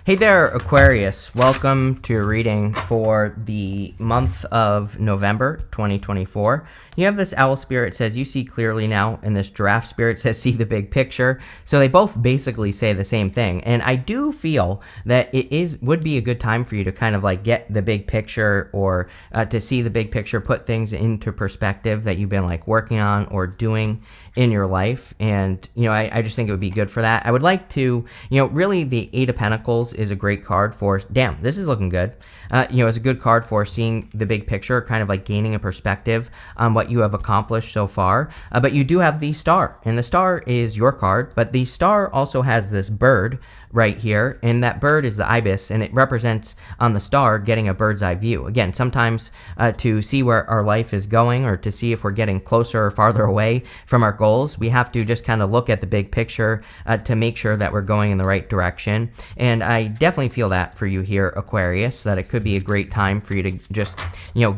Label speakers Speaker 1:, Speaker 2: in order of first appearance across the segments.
Speaker 1: Hey there, Aquarius. Welcome to your reading for the month of November 2024. You have this owl spirit says you see clearly now, and this giraffe spirit says see the big picture. So they both basically say the same thing. And I do feel that would be a good time for you to kind of like get the big picture, or to see the big picture, put things into perspective that you've been like working on or doing in your life. And I just think it would be good for that. I would like to, really the Eight of Pentacles is a great card for, damn, this is looking good. It's a good card for seeing the big picture, kind of like gaining a perspective on what you have accomplished so far. But you do have the star, and the star is your card, but the star also has this bird right here, and that bird is the ibis, and it represents on the star getting a bird's eye view. Again, sometimes to see where our life is going, or to see if we're getting closer or farther away from our goals, we have to just kind of look at the big picture to make sure that we're going in the right direction. And I definitely feel that for you here, Aquarius, that it could be a great time for you to just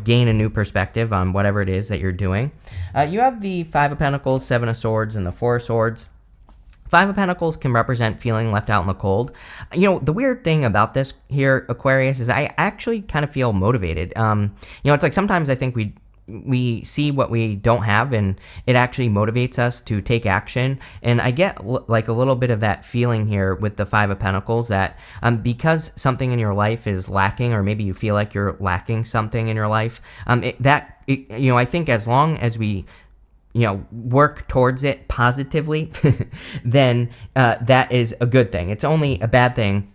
Speaker 1: gain a new perspective on whatever it is that you're doing. You have the Five of Pentacles, Seven of Swords, and the Four of Swords. Five of Pentacles can represent feeling left out in the cold. The weird thing about this here, Aquarius, is I actually kind of feel motivated. It's like sometimes I think we see what we don't have, and it actually motivates us to take action. And I get like a little bit of that feeling here with the Five of Pentacles that because something in your life is lacking, or maybe you feel like you're lacking something in your life, I think as long as we work towards it positively, then that is a good thing. It's only a bad thing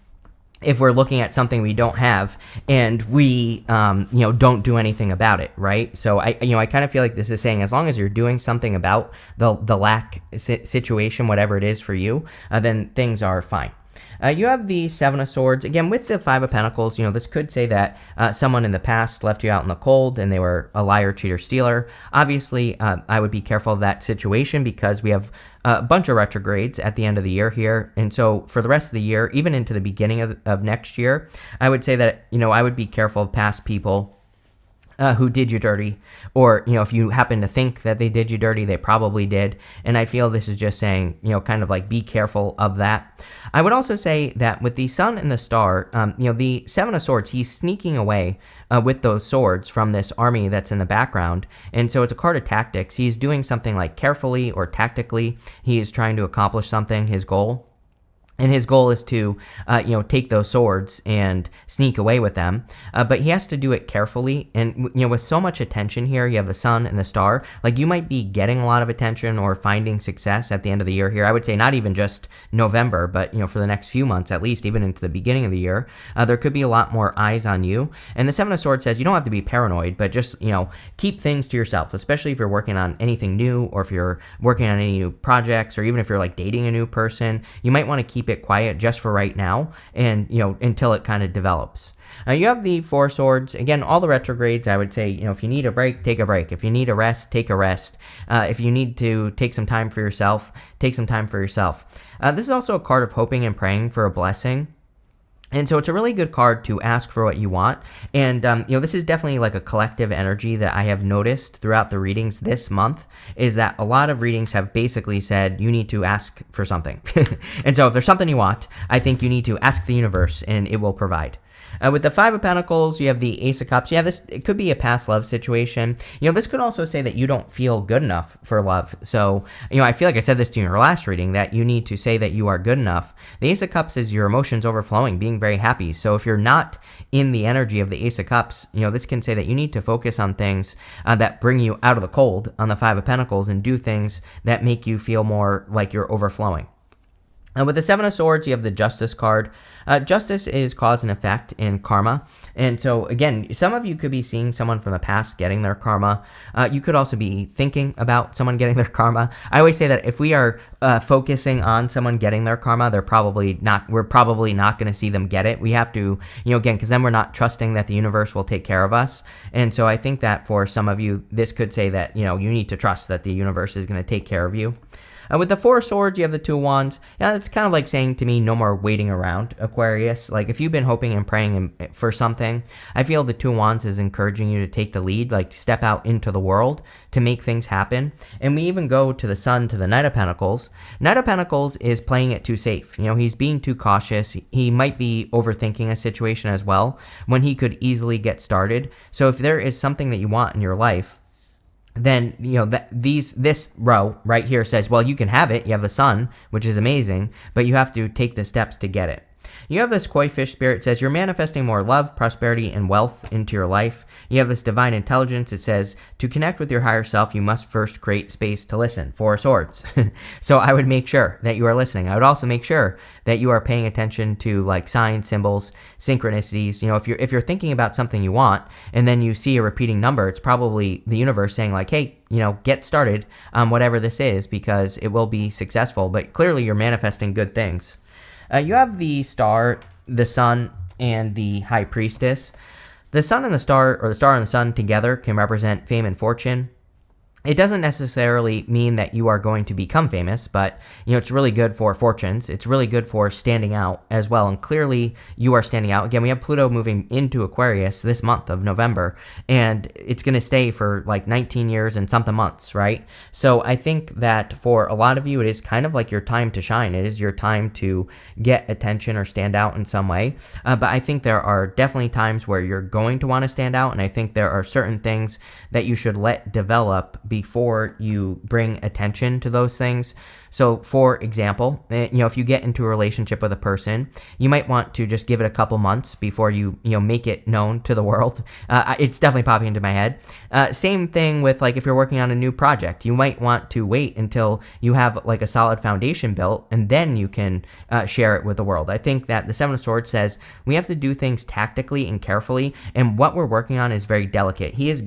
Speaker 1: if we're looking at something we don't have and we, don't do anything about it, right? So I kind of feel like this is saying, as long as you're doing something about the lack situation, whatever it is for you, then things are fine. You have the Seven of Swords. Again, with the Five of Pentacles, this could say that someone in the past left you out in the cold and they were a liar, cheater, stealer. Obviously, I would be careful of that situation because we have a bunch of retrogrades at the end of the year here. And so for the rest of the year, even into the beginning of next year, I would say that, I would be careful of past people who did you dirty, or if you happen to think that they did you dirty, they probably did. And I feel this is just saying, kind of like be careful of that. I would also say that with the Sun and the Star, the Seven of Swords, he's sneaking away with those swords from this army that's in the background. And so it's a card of tactics. He's doing something like carefully or tactically. He is trying to accomplish something, his goal. And his goal is to, take those swords and sneak away with them. But he has to do it carefully. And, with so much attention here, you have the Sun and the Star. Like, you might be getting a lot of attention or finding success at the end of the year here. I would say not even just November, but, for the next few months, at least, even into the beginning of the year, there could be a lot more eyes on you. And the Seven of Swords says you don't have to be paranoid, but just, keep things to yourself, especially if you're working on anything new, or if you're working on any new projects, or even if you're like dating a new person. You might want to keep it quiet just for right now, and until it kind of develops. You have the Four Swords. Again, all the retrogrades, I would say, if you need a break, take a break. If you need a rest, take a rest. If you need to take some time for yourself, take some time for yourself. This is also a card of hoping and praying for a blessing. And so it's a really good card to ask for what you want. And, this is definitely like a collective energy that I have noticed throughout the readings this month, is that a lot of readings have basically said you need to ask for something. And so if there's something you want, I think you need to ask the universe and it will provide. With the Five of Pentacles, you have the Ace of Cups. Yeah, it could be a past love situation. This could also say that you don't feel good enough for love. So, I feel like I said this to you in your last reading, that you need to say that you are good enough. The Ace of Cups is your emotions overflowing, being very happy. So if you're not in the energy of the Ace of Cups, this can say that you need to focus on things that bring you out of the cold on the Five of Pentacles, and do things that make you feel more like you're overflowing. With the Seven of Swords, you have the Justice card. Justice is cause and effect in karma. And so, again, some of you could be seeing someone from the past getting their karma. You could also be thinking about someone getting their karma. I always say that if we are focusing on someone getting their karma, we're probably not going to see them get it. We have to, again, because then we're not trusting that the universe will take care of us. And so I think that for some of you, this could say that, you need to trust that the universe is going to take care of you. With the Four of Swords, you have the Two of Wands. Yeah, it's kind of like saying to me, no more waiting around, Aquarius. Like if you've been hoping and praying for something, I feel the Two of Wands is encouraging you to take the lead, like to step out into the world to make things happen. And we even go to the Sun, to the Knight of Pentacles. Knight of Pentacles is playing it too safe. He's being too cautious. He might be overthinking a situation as well when he could easily get started. So if there is something that you want in your life, then this row right here says, well, you can have it. You have the Sun, which is amazing, but you have to take the steps to get it. You have this koi fish spirit. It says you're manifesting more love, prosperity, and wealth into your life. You have this divine intelligence. It says to connect with your higher self, you must first create space to listen. Four of Swords. So I would make sure that you are listening. I would also make sure that you are paying attention to like signs, symbols, synchronicities. If you're thinking about something you want and then you see a repeating number, it's probably the universe saying like, hey, get started on whatever this is because it will be successful. But clearly you're manifesting good things. You have the Star, the Sun, and the High Priestess. The Sun and the Star, or the Star and the Sun together, can represent fame and fortune. It doesn't necessarily mean that you are going to become famous, but it's really good for fortunes. It's really good for standing out as well. And clearly you are standing out. Again, we have Pluto moving into Aquarius this month of November, and it's going to stay for like 19 years and something months, right? So I think that for a lot of you, it is kind of like your time to shine. It is your time to get attention or stand out in some way. But I think there are definitely times where you're going to want to stand out. And I think there are certain things that you should let develop before you bring attention to those things. So for example, if you get into a relationship with a person, you might want to just give it a couple months before you make it known to the world. It's definitely popping into my head. Same thing with like if you're working on a new project, you might want to wait until you have like a solid foundation built and then you can share it with the world. I think that the Seven of Swords says we have to do things tactically and carefully, and what we're working on is very delicate. He is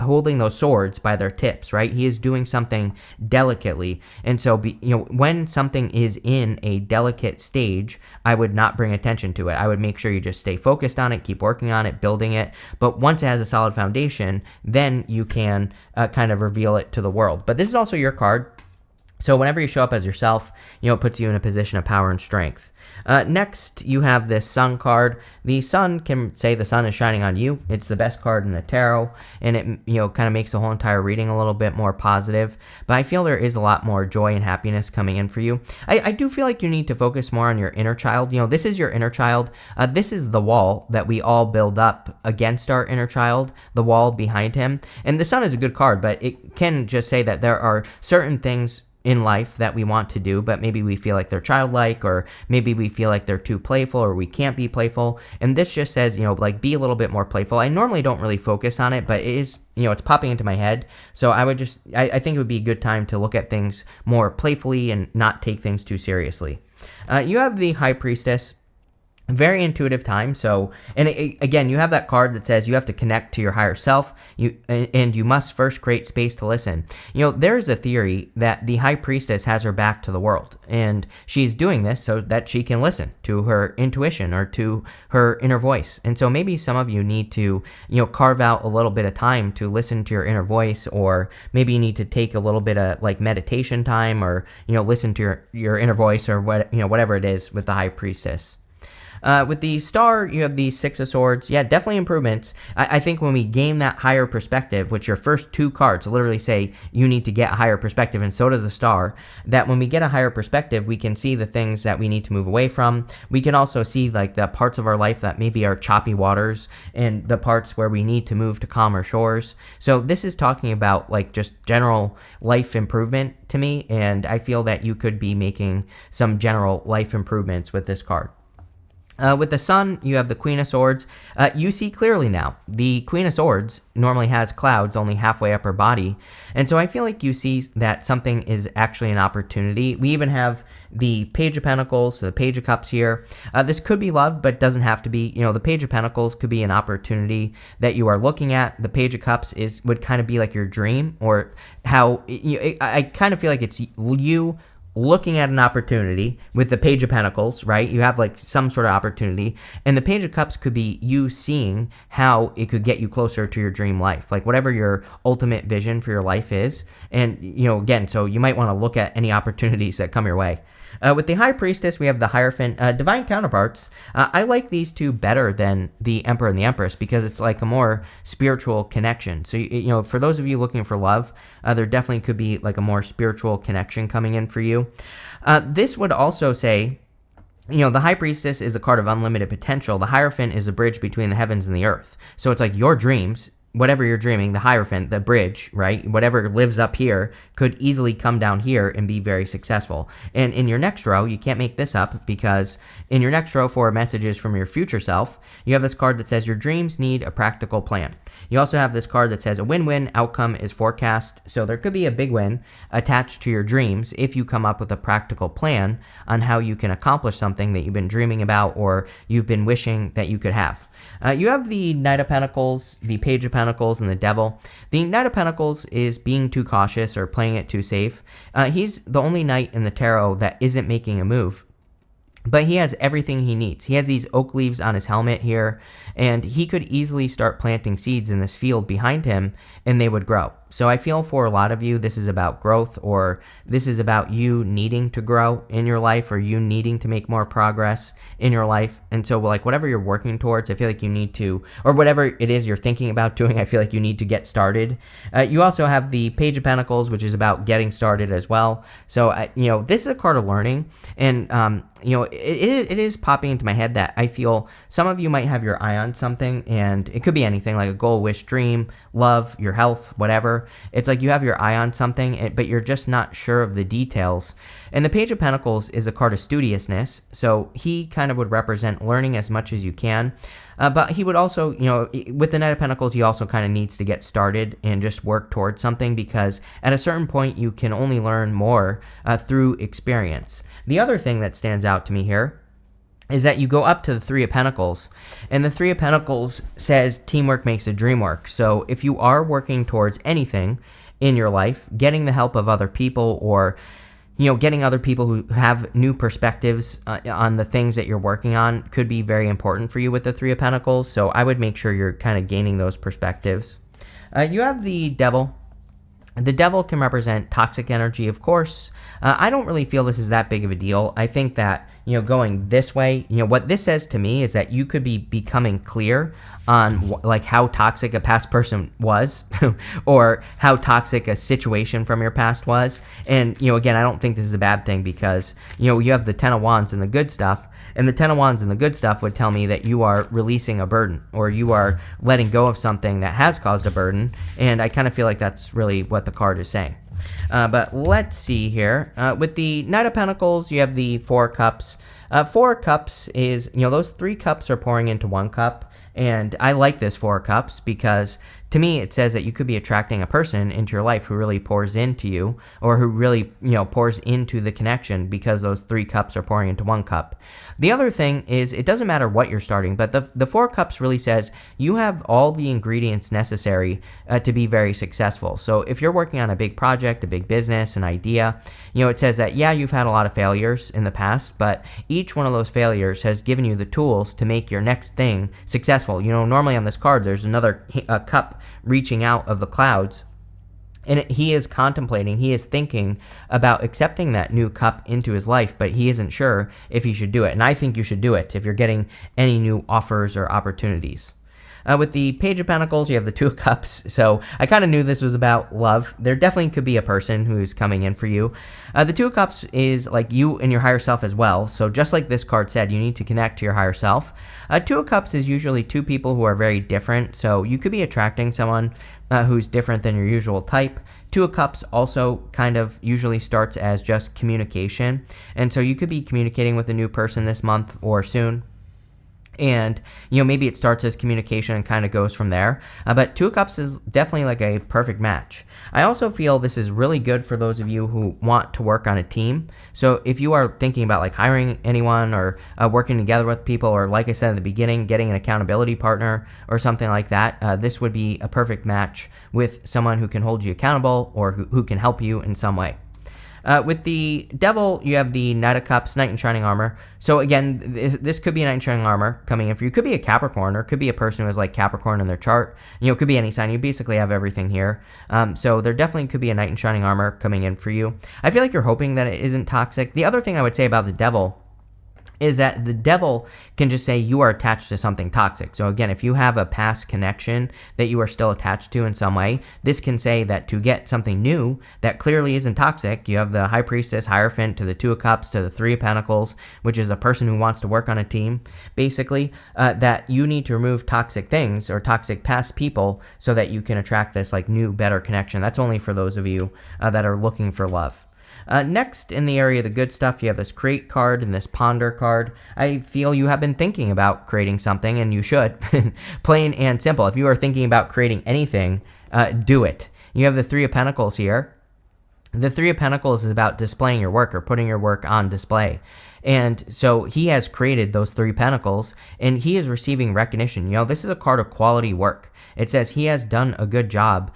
Speaker 1: holding those swords by their tips, right? He is doing something delicately, and so when something is in a delicate stage, I would not bring attention to it. I would make sure you just stay focused on it, keep working on it, building it. But once it has a solid foundation, then you can kind of reveal it to the world. But this is also your card. So whenever you show up as yourself, it puts you in a position of power and strength. Next, you have this Sun card. The Sun can say the sun is shining on you. It's the best card in the tarot, and it kind of makes the whole entire reading a little bit more positive. But I feel there is a lot more joy and happiness coming in for you. I do feel like you need to focus more on your inner child. This is your inner child. This is the wall that we all build up against our inner child, the wall behind him. And the Sun is a good card, but it can just say that there are certain things in life that we want to do, but maybe we feel like they're childlike, or maybe we feel like they're too playful, or we can't be playful. And this just says, like be a little bit more playful. I normally don't really focus on it, but it is, it's popping into my head. So I think it would be a good time to look at things more playfully and not take things too seriously. You have the High Priestess. Very intuitive time. So, and again, you have that card that says you have to connect to your higher self, and you must first create space to listen. There's a theory that the High Priestess has her back to the world, and she's doing this so that she can listen to her intuition or to her inner voice. And so maybe some of you need to, carve out a little bit of time to listen to your inner voice, or maybe you need to take a little bit of like meditation time, or, listen to your inner voice, or whatever it is with the High Priestess. With the Star, you have the Six of Swords. Yeah, definitely improvements. I think when we gain that higher perspective, which your first two cards literally say you need to get a higher perspective, and so does the Star, that when we get a higher perspective, we can see the things that we need to move away from. We can also see like the parts of our life that maybe are choppy waters, and the parts where we need to move to calmer shores. So this is talking about like just general life improvement to me, and I feel that you could be making some general life improvements with this card. With the Sun, you have the Queen of Swords. You see clearly now. The Queen of Swords normally has clouds only halfway up her body. And so I feel like you see that something is actually an opportunity. We even have the Page of Pentacles, the Page of Cups here. This could be love, but doesn't have to be. The Page of Pentacles could be an opportunity that you are looking at. The Page of Cups would kind of be like your dream, or how I kind of feel like it's you looking at an opportunity with the Page of Pentacles, right? You have like some sort of opportunity, and the Page of Cups could be you seeing how it could get you closer to your dream life, like whatever your ultimate vision for your life is. And, again, so you might want to look at any opportunities that come your way. With the High Priestess, we have the Hierophant, divine counterparts. I like these two better than the Emperor and the Empress because it's like a more spiritual connection. So, for those of you looking for love, there definitely could be like a more spiritual connection coming in for you. This would also say, the High Priestess is a card of unlimited potential. The Hierophant is a bridge between the heavens and the earth. So it's like your dreams, whatever you're dreaming, the Hierophant, the bridge, right? Whatever lives up here could easily come down here and be very successful. And in your next row, you can't make this up because in your next row for messages from your future self, you have this card that says your dreams need a practical plan. You also have this card that says a win-win outcome is forecast. So there could be a big win attached to your dreams if you come up with a practical plan on how you can accomplish something that you've been dreaming about or you've been wishing that you could have. You have the Knight of Pentacles, the Page of Pentacles, and the Devil. The Knight of Pentacles is being too cautious or playing it too safe. He's the only knight in the tarot that isn't making a move. But he has everything he needs. He has these oak leaves on his helmet here, and he could easily start planting seeds in this field behind him, and they would grow. So I feel for a lot of you, this is about growth, or this is about you needing to grow in your life, or you needing to make more progress in your life. And so like whatever you're working towards, I feel like you need to, or whatever it is you're thinking about doing, I feel like you need to get started. You also have the Page of Pentacles, which is about getting started as well. So, this is a card of learning, and, it is popping into my head that I feel some of you might have your eye on something, and it could be anything like a goal, wish, dream, love, your health, whatever. It's like you have your eye on something, but you're just not sure of the details. And the Page of Pentacles is a card of studiousness, so he kind of would represent learning as much as you can. But he would also, with the Knight of Pentacles, he also kind of needs to get started and just work towards something because at a certain point, you can only learn more through experience. The other thing that stands out to me here is that you go up to the Three of Pentacles, and the Three of Pentacles says teamwork makes the dream work. So if you are working towards anything in your life, getting the help of other people or getting other people who have new perspectives on the things that you're working on could be very important for you with the Three of Pentacles. So I would make sure you're kind of gaining those perspectives. You have the Devil. The Devil can represent toxic energy, of course. I don't really feel this is that big of a deal. I think that, going this way, what this says to me is that you could be becoming clear on like how toxic a past person was or how toxic a situation from your past was. And, again, I don't think this is a bad thing because, you have the Ten of Wands and the good stuff. And the Ten of Wands and the good stuff would tell me that you are releasing a burden or you are letting go of something that has caused a burden. And I kind of feel like that's really what the card is saying. But let's see here. With the Knight of Pentacles, you have the Four Cups. Four Cups is, those three cups are pouring into one cup. And I like this Four Cups because to me, it says that you could be attracting a person into your life who really pours into you or who really, pours into the connection because those three cups are pouring into one cup. The other thing is it doesn't matter what you're starting, but the Four Cups really says you have all the ingredients necessary to be very successful. So if you're working on a big project, a big business, an idea, it says that, yeah, you've had a lot of failures in the past, but each one of those failures has given you the tools to make your next thing successful. Normally on this card, there's another cup reaching out of the clouds, and he is contemplating, he is thinking about accepting that new cup into his life, but he isn't sure if he should do it. And I think you should do it if you're getting any new offers or opportunities. With the Page of Pentacles, you have the Two of Cups. So I kind of knew this was about love. There definitely could be a person who's coming in for you. The Two of Cups is like you and your higher self as well. So just like this card said, you need to connect to your higher self. Two of Cups is usually two people who are very different. So you could be attracting someone who's different than your usual type. Two of Cups also kind of usually starts as just communication. And so you could be communicating with a new person this month or soon. And, maybe it starts as communication and kind of goes from there. But Two of Cups is definitely like a perfect match. I also feel this is really good for those of you who want to work on a team. So if you are thinking about like hiring anyone or working together with people, or like I said at the beginning, getting an accountability partner or something like that, this would be a perfect match with someone who can hold you accountable or who can help you in some way. With the devil, you have the Knight of Cups, Knight in Shining Armor. So again, this could be a Knight in Shining Armor coming in for you. It could be a Capricorn, or it could be a person who has like Capricorn in their chart. It could be any sign. You basically have everything here. So there definitely could be a Knight in Shining Armor coming in for you. I feel like you're hoping that it isn't toxic. The other thing I would say about the devil is that the devil can just say you are attached to something toxic. So again, if you have a past connection that you are still attached to in some way, this can say that to get something new that clearly isn't toxic, you have the High Priestess, Hierophant, to the Two of Cups, to the Three of Pentacles, which is a person who wants to work on a team, basically, that you need to remove toxic things or toxic past people so that you can attract this like new, better connection. That's only for those of you that are looking for love. Next, in the area of the good stuff, you have this create card and this ponder card. I feel you have been thinking about creating something, and you should. Plain and simple. If you are thinking about creating anything, do it. You have the Three of Pentacles here. The Three of Pentacles is about displaying your work or putting your work on display. And so he has created those Three Pentacles, and he is receiving recognition. This is a card of quality work. It says he has done a good job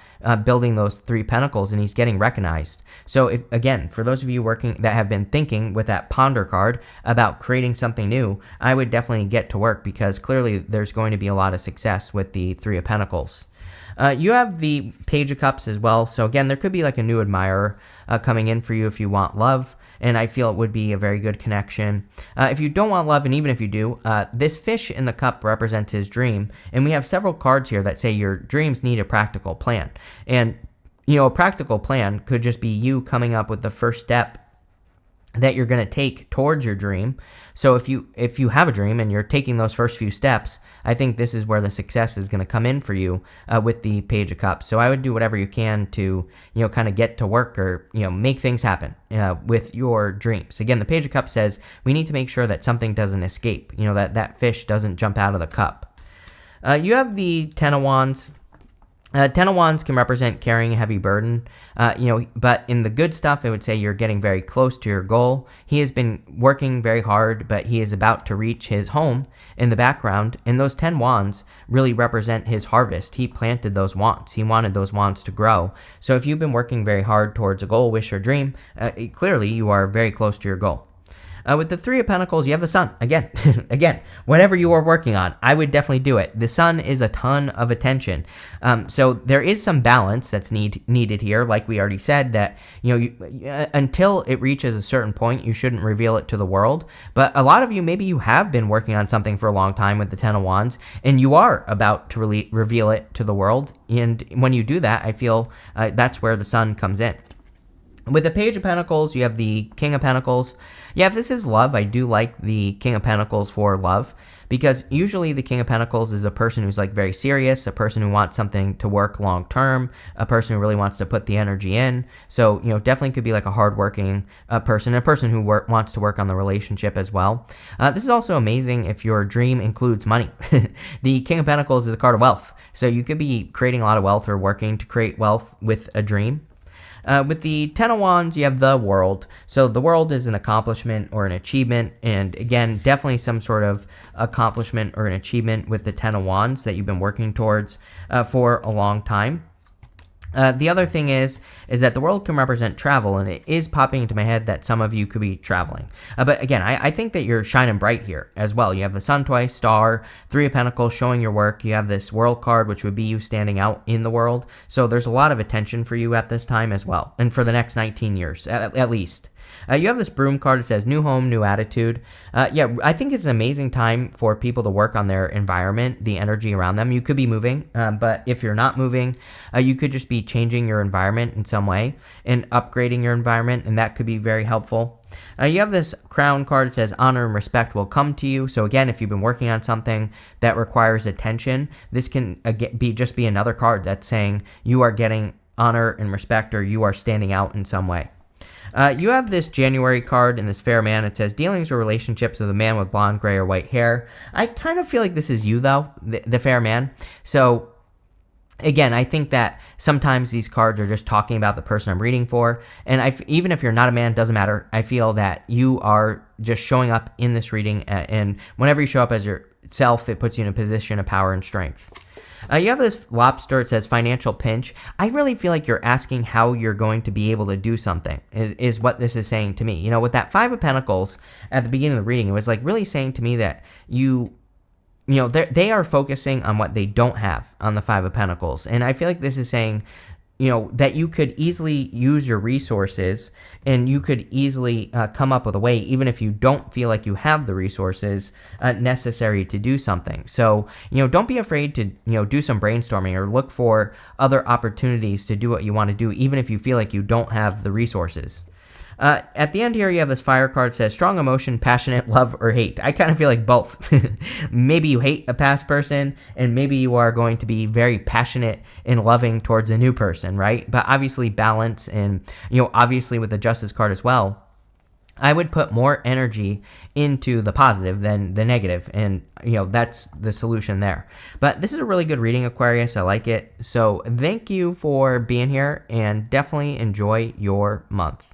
Speaker 1: building those Three Pentacles, and he's getting recognized. So if, again, for those of you working that have been thinking with that ponder card about creating something new, I would definitely get to work, because clearly there's going to be a lot of success with the Three of Pentacles. You have the Page of Cups as well. So again, there could be like a new admirer coming in for you if you want love, and I feel it would be a very good connection. If you don't want love, and even if you do, this fish in the cup represents his dream, and we have several cards here that say your dreams need a practical plan. And a practical plan could just be you coming up with the first step that you're going to take towards your dream. So if you have a dream and you're taking those first few steps, I think this is where the success is going to come in for you with the Page of Cups. So I would do whatever you can to kind of get to work or make things happen with your dreams. Again, the Page of Cups says we need to make sure that something doesn't escape. That fish doesn't jump out of the cup. You have the Ten of Wands. Ten of Wands can represent carrying a heavy burden, but in the good stuff, it would say you're getting very close to your goal. He has been working very hard, but he is about to reach his home in the background, and those 10 wands really represent his harvest. He planted those wands. He wanted those wands to grow. So if you've been working very hard towards a goal, wish, or dream, clearly you are very close to your goal. With the Three of Pentacles, you have the Sun. Again, whatever you are working on, I would definitely do it. The Sun is a ton of attention. So there is some balance that's needed here. Like we already said, that until it reaches a certain point, you shouldn't reveal it to the world. But a lot of you, maybe you have been working on something for a long time with the Ten of Wands, and you are about to reveal it to the world. And when you do that, I feel that's where the Sun comes in. With the Page of Pentacles, you have the King of Pentacles. Yeah, if this is love, I do like the King of Pentacles for love, because usually the King of Pentacles is a person who's like very serious, a person who wants something to work long term, a person who really wants to put the energy in. So, definitely could be like a hardworking person, a person who wants to work on the relationship as well. This is also amazing if your dream includes money. The King of Pentacles is a card of wealth. So you could be creating a lot of wealth or working to create wealth with a dream. With the Ten of Wands, you have the World. So the World is an accomplishment or an achievement. And again, definitely some sort of accomplishment or an achievement with the Ten of Wands that you've been working towards for a long time. The other thing is that the World can represent travel, and it is popping into my head that some of you could be traveling. But again, I think that you're shining bright here as well. You have the Sun twice, Star, Three of Pentacles showing your work. You have this World card, which would be you standing out in the world. So there's a lot of attention for you at this time as well, and for the next 19 years, at least. You have this Broom card. It says new home, new attitude. Yeah, I think it's an amazing time for people to work on their environment, the energy around them. You could be moving, but if you're not moving, you could just be changing your environment in some way and upgrading your environment, and that could be very helpful. You have this Crown card. It says honor and respect will come to you. So again, if you've been working on something that requires attention, this can just be another card that's saying you are getting honor and respect, or you are standing out in some way. You have this January card in this Fair Man. It says dealings or relationships with a man with blonde, gray, or white hair. I kind of feel like this is you, though, the Fair Man. So again, I think that sometimes these cards are just talking about the person I'm reading for. And even if you're not a man, doesn't matter. I feel that you are just showing up in this reading. And whenever you show up as yourself, it puts you in a position of power and strength. You have this lobster. It says financial pinch. I really feel like you're asking how you're going to be able to do something is what this is saying to me. You know, with that Five of Pentacles at the beginning of the reading, it was like really saying to me that you know, they are focusing on what they don't have on the Five of Pentacles. And I feel like this is saying, you know, that you could easily use your resources and you could easily come up with a way, even if you don't feel like you have the resources necessary to do something. So, you know, don't be afraid to, you know, do some brainstorming or look for other opportunities to do what you want to do, even if you feel like you don't have the resources. At the end here, you have this fire card that says strong emotion, passionate, love, or hate. I kind of feel like both. Maybe you hate a past person, and maybe you are going to be very passionate and loving towards a new person, right? But obviously balance, and, you know, obviously with the Justice card as well, I would put more energy into the positive than the negative, and, you know, that's the solution there. But this is a really good reading, Aquarius. I like it. So thank you for being here, and definitely enjoy your month.